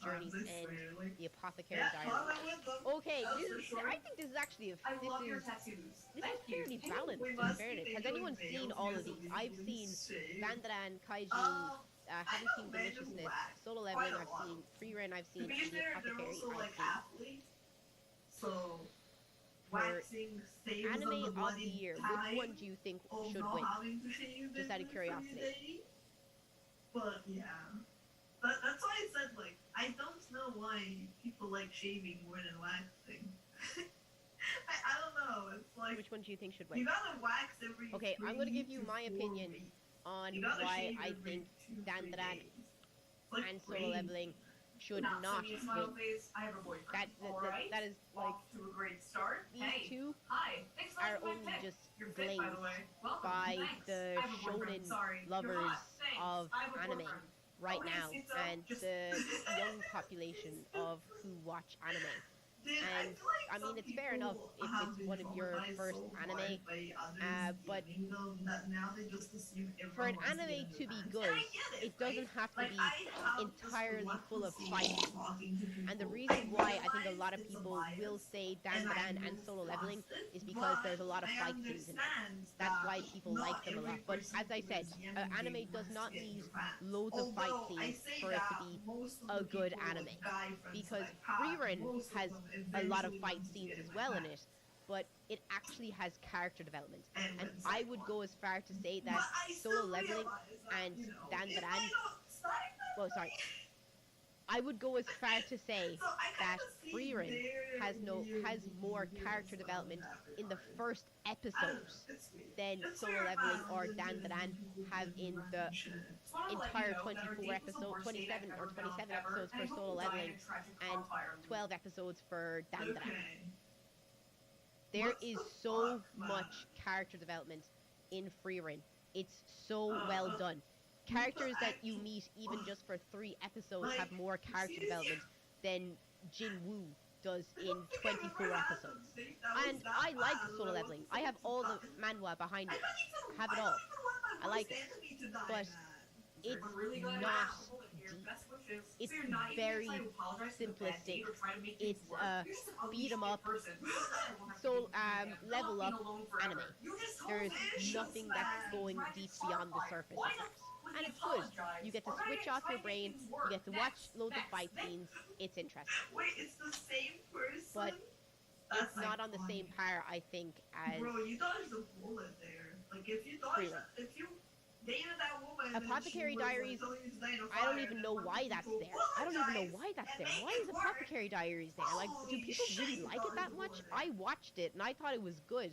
Journeys I and swear, like, the Apothecary yeah, Diaries. Father with them. Okay, That's this for is, sure. I think this is actually I love your tattoos. this is Thank you. fairly balanced We in must be fairness. Has thinking anyone of seen males all here, of so these? we I've can seen shave. Dandadan, Kaiju, I haven't know seen men who Deliciousness, whack Solo quite Leveling a I've lot. seen, Freerun I've To seen, be and the fair, they're Apothecary also I've like seen. athletes, so For waxing saves them Anime the of the bloody year, which time one do you think of should not win? having to shave Just out of every 3 curiosity. days. But yeah, that's why I said like I don't know why people like shaving more than waxing. I don't know. It's like Which one do you think should you win? gotta wax every. Okay, I'm gonna give you 3 my to 4 opinion weeks. on You gotta why shave I every think 2-3 Dandadan days. Like and Solo crazy. Leveling should Now, not send me a smile win. face. I have a boyfriend. Alright. That is like Off to a great start. these Hey. two Hi. Thanks for are liking my only pic. just You're fit, by the glazed way. Welcome. by Thanks. the I have a boyfriend. shonen Sorry. You're lovers hot. Thanks. of I have a anime boyfriend. right Okay, now Sito, and just- the young population of who watch anime. Dude, And, feel like I mean, some it's fair enough people if have it's been one of your traumatized first so anime, hard by others but giving them that now they just assume for an everyone wants anime get to in be the good, pants. And I get it doesn't right? have to Like, be I have just entirely full of reluctancy fights. talking to And the people. reason why I think a realize lot of it's a people will bias, say and I Dandadan and move Solo Leveling past it, is because there's a but lot of I fight scenes in them. understand That's that why people not like them a lot. every But person as I who said, is young anime wants does to not get in need your pants. loads of fight Although I scenes say for it to that be most of a the good people with anime. guy friends Because that I've had, Freerun most has of them a lot of eventually fight want to scenes get as in my well in pants. it, but it actually has character development. And when I it's would like go as far to say But that I Solo still Leveling realize that, and you know, if Dandadan, I don't start that well, sorry, way, I would go as far to say so I that kinda see Freerun their has weird more behaviors character on development that in the regard. first I don't know, episode it's weird. than It's Solo weird, Leveling man, or that there's Dandadan people have who in do the random shit. Just wanted to let you entire know that our 24 date was the episodes, worst date I've 27 or ever been on 27 ever, episodes and for I hope Solo you die in Leveling a tragic car and fire. 12 episodes for Dandadan. Okay. There What is the so fuck, man? much character development in Freerun. It's so well done. Characters that you meet even just for 3 episodes have more character development than Jin Woo does in 24 episodes. And I like Solo Leveling. I have all the manhwa behind it. Have it all. I like it. But it's I'm really glad not I hold it here. deep. Best wishes. It's So you're not even very trying to apologize for the bad simplistic. date or try to make things It's work. a You're just an ugly beat 'em shit up, person. level Not up being alone forever. anime. You just told There's me. nothing that's going deep beyond the surface of that. And it's good. You get to switch off your brain, you get to watch loads of fight scenes, it's interesting. Wait, it's the same person? But That's It's not on the same par, I think, as Bro, you dodged a bullet there. Like, if you dodged, Freerun. if you dated that woman, Apothecary and she was, Diaries, telling you to die in a I don't fire, even and know then why fucking that's people there. I don't even know apologize why that's and there. make Why it is work. Apothecary Diaries there? Like, do Holy people shit, really you like it dodged that a much? bullet. I watched it and I thought it was good.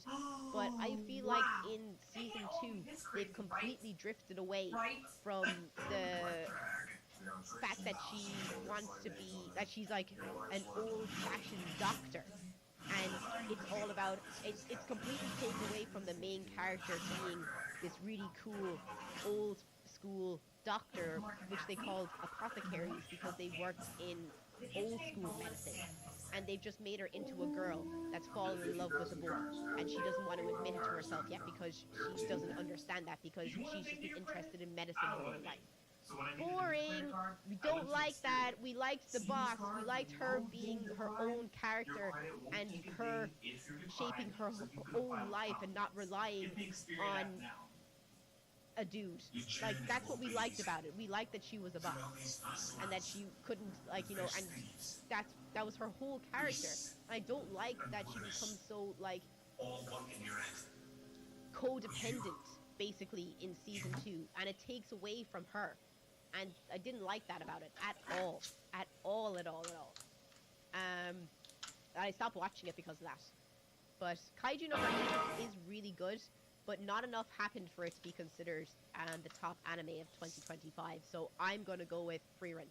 But I feel like in season 2, they've completely drifted away from the fact that she wants to be, that she's like an old-fashioned doctor. And it's all about, it's completely taken away from the main character being this really cool, old school doctor, which they called apothecaries because they worked in old school medicine. And they've just made her into a girl that's fallen in love with a boy. And she doesn't want to admit it to herself yet because she doesn't understand that because she's just been interested in medicine her whole life. Boring. We don't like that. We liked the boss. We liked her being her own character and her shaping her own life and not relying on a dude. Like, that's what we liked about it. We liked that she was a boss and that she couldn't, like, you know, and that was her whole character. I don't like that she becomes so, like, codependent, basically, in season 2, and it takes away from her. And I didn't like that about it at all. At all. I stopped watching it because of that. But Kaiju no Rani is really good, but not enough happened for it to be considered the top anime of 2025. So I'm gonna go with Freerun.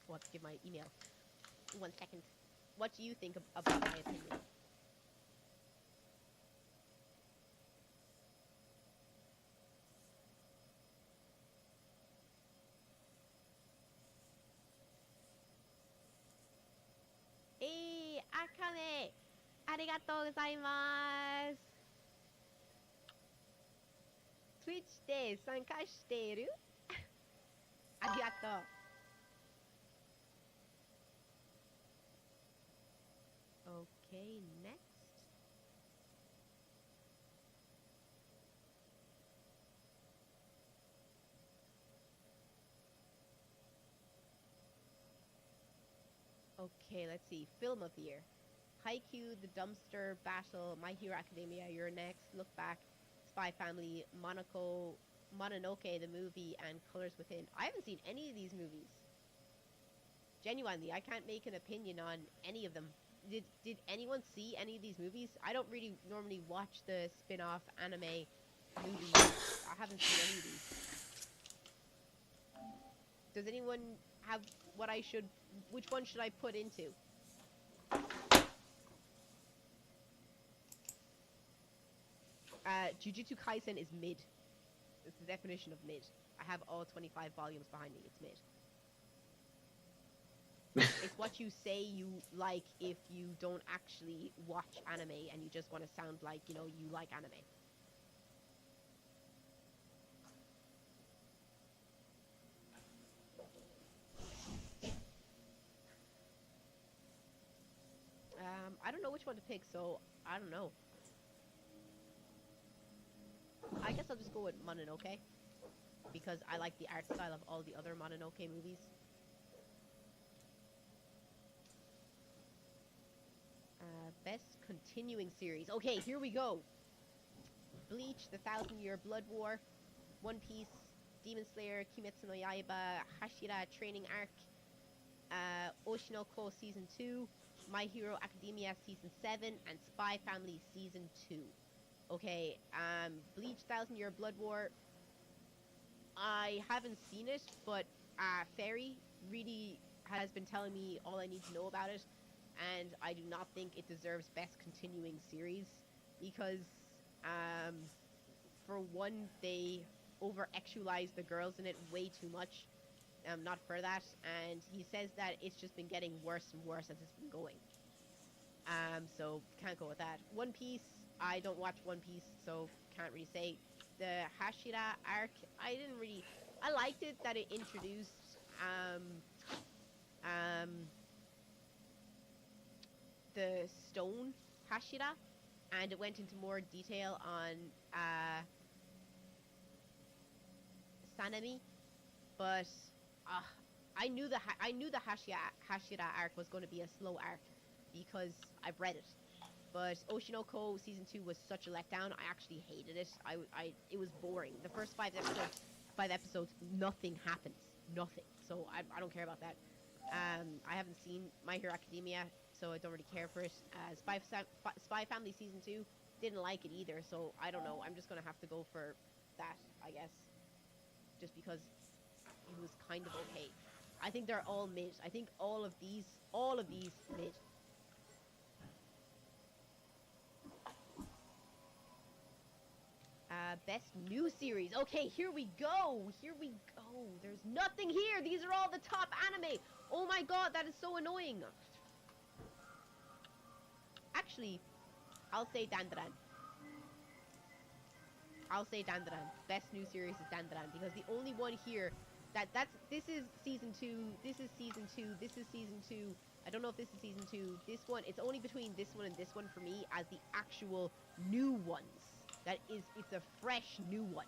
I'll have to give my email. 1 second. What do you think about my opinion? Hey, Akane! ありがとうございます。Twitch で参加している Arigato. Okay, next. Okay, let's see. Film of the year. Haikyuu, The Dumpster, Battle, My Hero Academia, You're Next, Look Back, Spy Family, Mononoke, the movie, and Colors Within. I haven't seen any of these movies. Genuinely, I can't make an opinion on any of them. Did anyone see any of these movies? I don't really normally watch the spin-off anime movies. I haven't seen any of these. Does anyone have what I should... Which one should I put into? Jujutsu Kaisen is mid. It's the definition of mid. I have all 25 volumes behind me. It's mid. It's what you say you like if you don't actually watch anime and you just want to sound like, you know, you like anime. I don't know which one to pick, so I don't know. I guess I'll just go with Mononoke, because I like the art style of all the other Mononoke movies. Best continuing series. Okay, here we go. Bleach, The 1,000-Year Blood War, One Piece, Demon Slayer, Kimetsu no Yaiba, Hashira Training Arc, Oshinoko Season 2, My Hero Academia Season 7, and Spy Family Season 2. Okay, Bleach 1,000-Year Blood War. I haven't seen it, but Fairy really has been telling me all I need to know about it, and I do not think it deserves best continuing series because, for one, they over-actualize the girls in it way too much. Not for that, and he says that it's just been getting worse and worse as it's been going. So can't go with that. One Piece, I don't watch One Piece, so can't really say. The Hashira arc, I liked it that it introduced, the stone Hashira, and it went into more detail on, Sanemi, but, I knew the Hashira arc was going to be a slow arc, because I've read it. But Oshinoko Season 2 was such a letdown. I actually hated it. It was boring. The first five episodes, nothing happens. Nothing. So I don't care about that. I haven't seen My Hero Academia, so I don't really care for it. Spy Family Season 2, didn't like it either, so I don't know. I'm just going to have to go for that, I guess. Just because it was kind of okay. I think they're all mid. I think all of these mid. Best new series. Okay, here we go. There's nothing here. These are all the top anime. Oh my god, that is so annoying. Actually, I'll say Dandadan. Best new series is Dandadan, because the only one here this is season 2, this is season 2, this is season 2. I don't know if this is season 2. This one, it's only between this one and this one for me as the actual new ones. It's a fresh new one.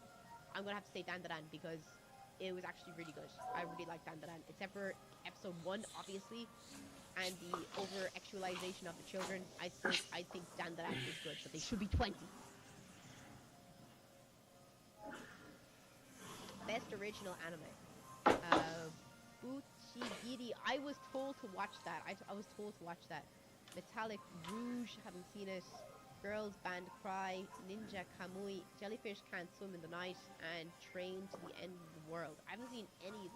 I'm gonna have to say Dandadan because it was actually really good. I really like Dandadan, except for episode 1, obviously, and the over-actualization of the children. I think Dandadan is good, but they should be 20. Best original anime. Buchigiri. I was told to watch that. I was told to watch that. Metallic Rouge. Haven't seen it. Girls Band Cry. Ninja Kamui. Jellyfish Can't Swim in the Night. And Train to the End of the World. I haven't seen any of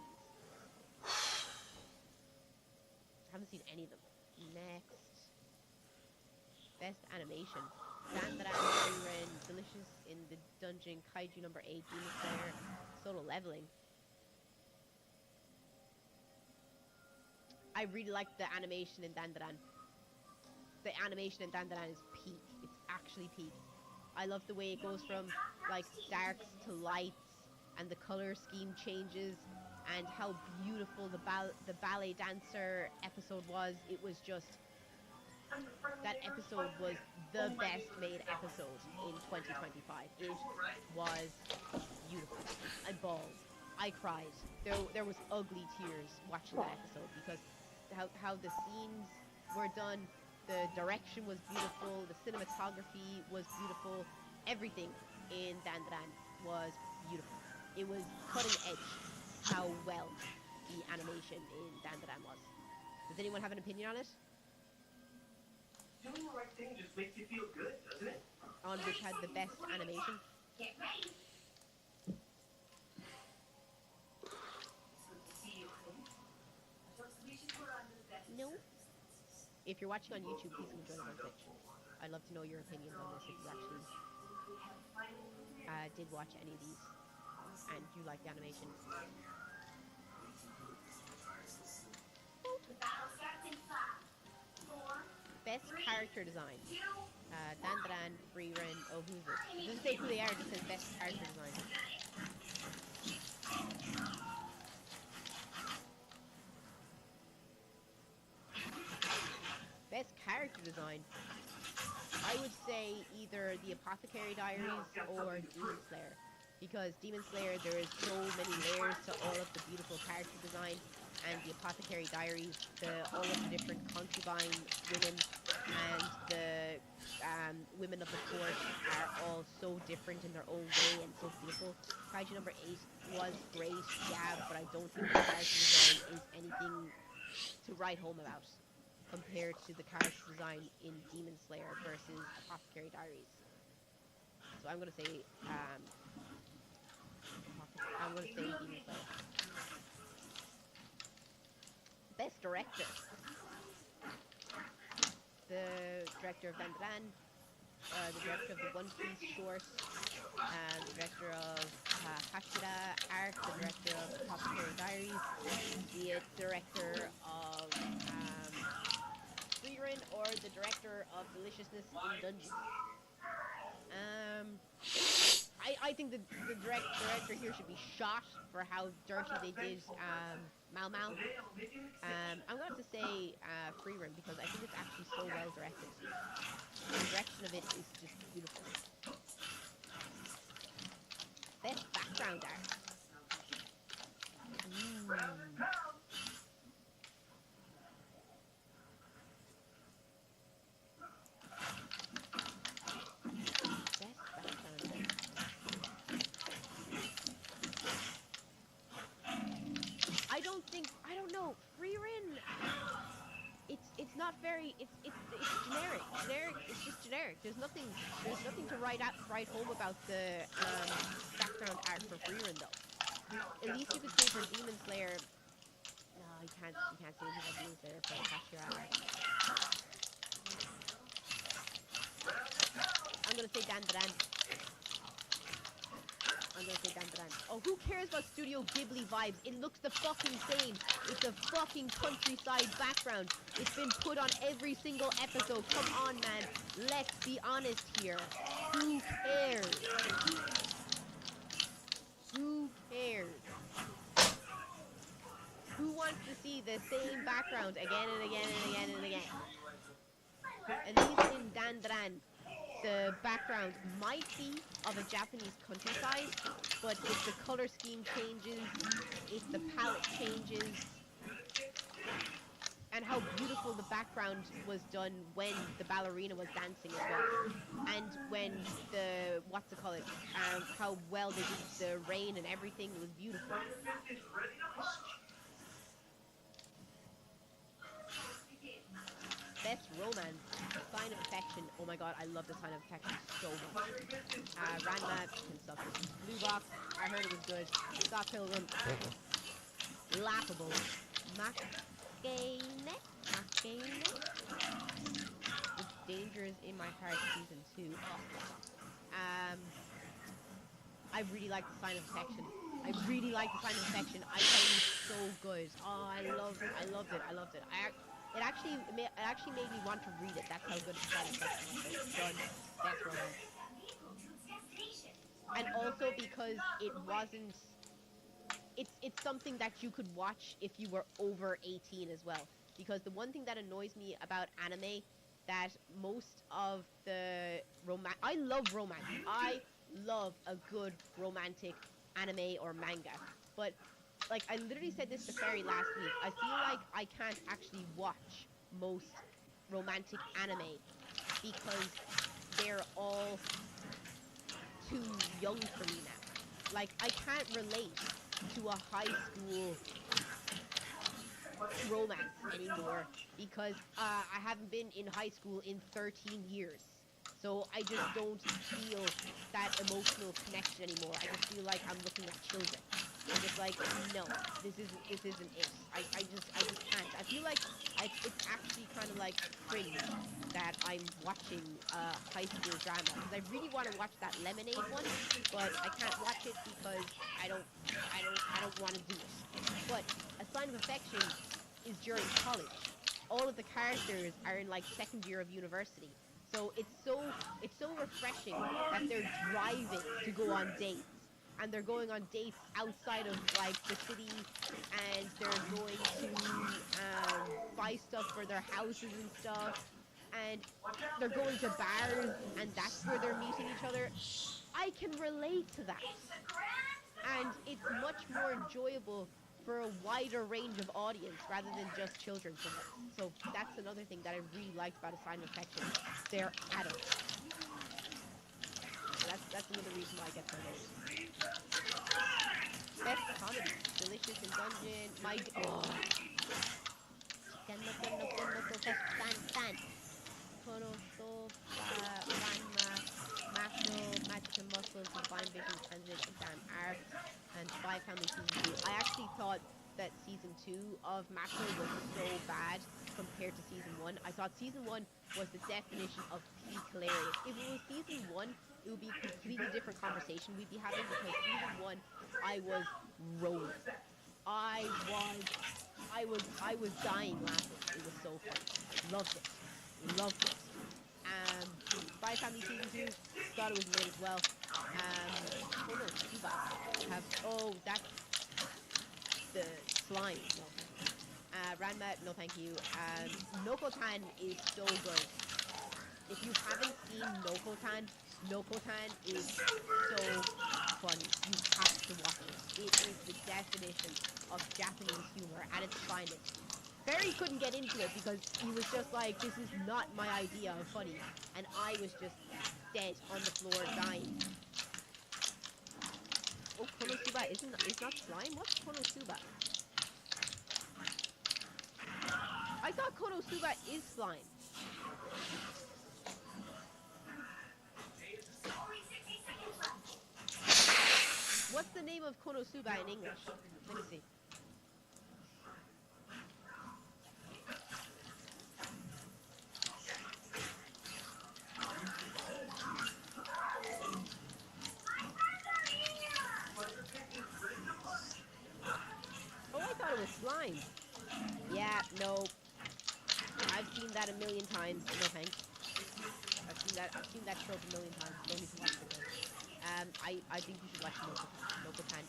these. Next. Best animation. Dandadan, Frieren, Delicious in the Dungeon, Kaiju number 8, Demon Slayer, Solo Leveling. I really like the animation in Dandadan. The animation in Dandadan is peak. It's actually peak. I love the way it goes from, like, darks to lights, and the color scheme changes, and how beautiful the ballet dancer episode was. It was just, that episode was the best made episode in 2025. It was beautiful. I bawled. I cried. There was ugly tears watching that episode because how the scenes were done, the direction was beautiful, the cinematography was beautiful, everything in Dandadan was beautiful. It was cutting edge how well the animation in Dandadan was. Does anyone have an opinion on it? Doing the right thing just makes you feel good, doesn't it? On which had the best animation? Get ready. No. If you're watching on YouTube, please come join us on Twitch. I'd love to know your opinions on this if you actually did watch any of these and you like the animation. Best character design. Dandadan, Frieren, oh who's it? It doesn't say who they are, it just says best character design. Best character design. I would say either the Apothecary Diaries or Demon Slayer. Because Demon Slayer, there is so many layers to all of the beautiful character design, and the Apothecary Diaries, all of the different concubine women and the women of the court are all so different in their own way and so beautiful. Kaiju number 8 was great, yeah, but I don't think the character design is anything to write home about compared to the character design in Demon Slayer versus Apothecary Diaries. So I'm gonna say Demon Slayer. Best director. The director of Dandadan, the director of the One Piece short, the director of Hashira Arc, the director of Apothecary Diaries, the director of Frieren, or the director of Deliciousness in Dungeons. I think the director here should be shot for how dirty they did Mau Mau. I'm going to have to say Frieren because I think it's actually so well directed. The direction of it is just beautiful. Best background art. I don't know. Frieren, it's not very. It's generic. It's just generic. There's nothing to write home about the background art for Frieren though. At least you could say for Demon Slayer. No, you can't say anything about Demon Slayer for Hashira art. I'm gonna say Dandadan. Oh, who cares about Studio Ghibli vibes? It looks the fucking same. It's a fucking countryside background. It's been put on every single episode. Come on, man. Let's be honest here. Who cares? Who cares? Who wants to see the same background again and again and again and again? At least in Dandadan, the background might be of a Japanese countryside, but if the color scheme changes, if the palette changes, and how beautiful the background was done when the ballerina was dancing as well, and when the, how well they did the rain and everything, it was beautiful. Best romance, Sign of Affection. Oh my god, I love the Sign of Affection so much. Ranma can suck it. Blue Box, I heard it was good. Scott Pilgrim, laughable. Makane. With Dangers in My Heart season 2. I really like the Sign of Affection. I really like the Sign of Affection. I tell you, so good. Oh, I loved it. It actually made me want to read it. That's how good the Sign of Affection was. It's done. Best romance. And also because it wasn't something that you could watch if you were over 18 as well. Because the one thing that annoys me about anime, that most of the I love romance. I love a good romantic anime or manga. But, like, I literally said this to Fairy last week. I feel like I can't actually watch most romantic anime because they're all too young for me now. Like, I can't relate to a high school romance anymore because I haven't been in high school in 13 years. So I just don't feel that emotional connection anymore. I just feel like I'm looking at children. I'm just like, no, this isn't it. I just can't. I feel like it's actually kind of like cringe that I'm watching high school drama because I really want to watch that Lemonade one, but I can't watch it because I don't want to do it. But A Sign of Affection is during college. All of the characters are in like second year of university. So it's so refreshing that they're driving to go on dates. And they're going on dates outside of like the city, and they're going to buy stuff for their houses and stuff, and they're going to bars, and that's where they're meeting each other. I can relate to that, and it's much more enjoyable for a wider range of audience rather than just children. So that's another thing that I really liked about A Sign of Affection. They're adults. That's another reason why I get so late. Best comedy. Delicious in Dungeon. My... Oh. Fan. Kono, Ranma, Mako, Magic and Muscles, Divine Vision, Transit, Exam Arc, and Spy Family Season 2. I actually thought that Season 2 of Mako was so bad compared to Season 1. I thought Season 1 was the definition of peak hilarious. If it was Season 1, it would be a completely different conversation we'd be having, because Season 1, I was rolling. I was dying laughing. It was so funny. Loved it. Spy Family Season 2, thought it was mid as well. That's the slime. No. Ranma, no thank you. Nokotan is so good. If you haven't seen Nokotan is so funny. You have to watch it. It is the definition of Japanese humor at its finest. Barry couldn't get into it because he was just like, this is not my idea of funny. And I was just dead on the floor dying. Oh, Konosuba is not slime? What's Konosuba? I thought Konosuba is slime. What's the name of Konosuba in English? Let me see. Oh, I thought it was slime. Yeah, no. I've seen that a million times. No thanks. I've seen that trope a million times. Don't need to watch it again. I think you should watch Nokotan. Nokotan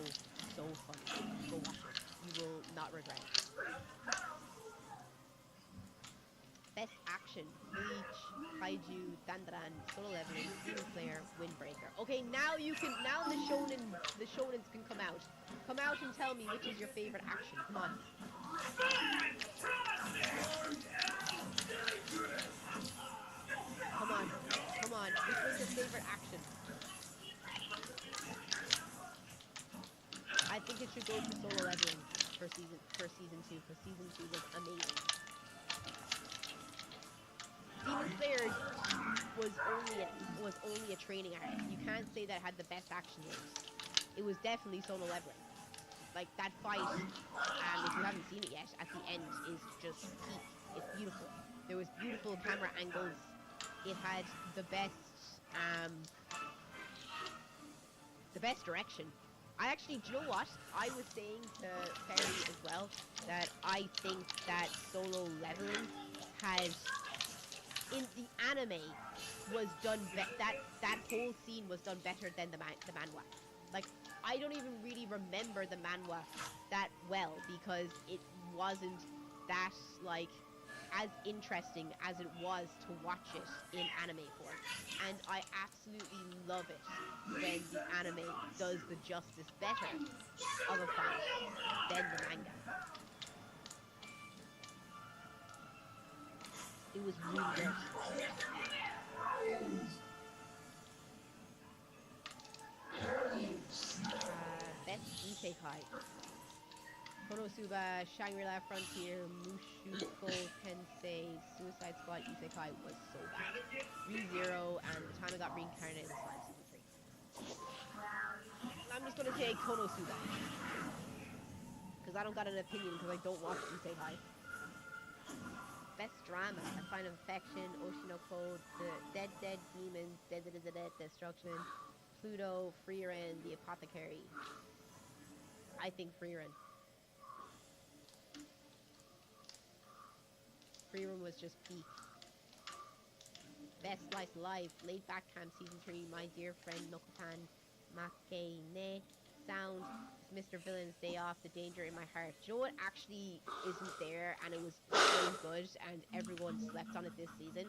is so funny. Go watch it. You will not regret it. Best action: Bleach, Kaiju, Dandadan, Solo Leveling, Demon Slayer, Windbreaker. Okay, now the shonens can come out. Come out and tell me which is your favorite action. Come on. Come on. Which one's your favorite action? I think it should go to Solo Leveling for season 2, because season 2 was amazing. Demon Slayer was only a training arc. You can't say that it had the best action moves. It was definitely Solo Leveling. Like, that fight, if you haven't seen it yet, at the end is just peak. It's beautiful. There was beautiful camera angles. It had the best direction. I actually, do you know what? I was saying to Perry as well that I think that Solo Leveling has, in the anime, was done that whole scene was done better than the manhwa. Like, I don't even really remember the manhwa that well because it wasn't that, like, as interesting as it was to watch it in anime form. And I absolutely love it when the anime does the justice better of a fight than the manga. It was really good. Best Isekai. Konosuba, Shangri-La Frontier, Mushoku Tensei, Suicide Squad Isekai was so bad. ReZero and The Time I Got Reincarnated in Slime Season 3. I'm just gonna say Konosuba. Because I don't got an opinion because I don't watch Isekai. Best drama, A Sign of Affection, Oshino Code, The Dead Demons, Dead Destruction, Pluto, Frieren, The Apothecary. I think Frieren. Frieren was just peak. Best Slice of Life, Laid Back Camp Season 3, My Dear Friend Nokotan, Makene, Sound, Mr. Villain's Day Off, The Danger in My Heart. Do you know what actually isn't there and it was so good and everyone slept on it this season?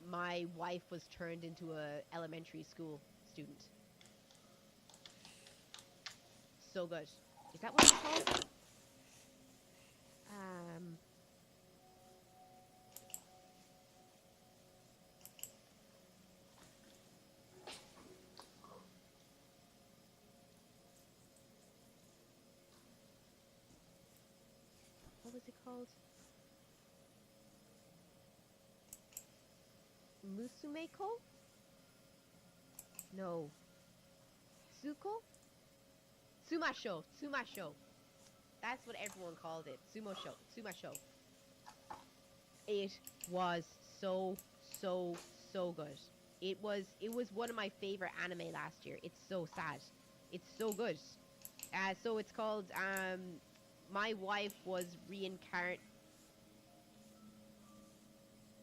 My wife was turned into a elementary school student. So good. Is that what it's called? What was it called? Musumeko? No. Suko? Sumasho. Sumasho. That's what everyone called it. Sumasho. Sumasho. It was so good. It was one of my favorite anime last year. It's so sad. It's so good. So it's called My Wife Was Reincarnated.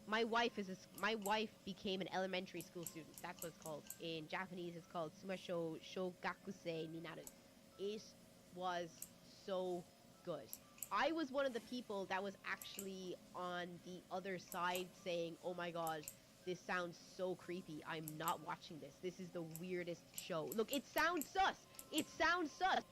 My wife became an elementary school student. That's what it's called. In Japanese, it's called Sumasho Shogakusei Ninaru. It was so good. I was one of the people that was actually on the other side saying, oh my god, this sounds so creepy. I'm not watching this. This is the weirdest show. Look, it sounds sus. It sounds sus.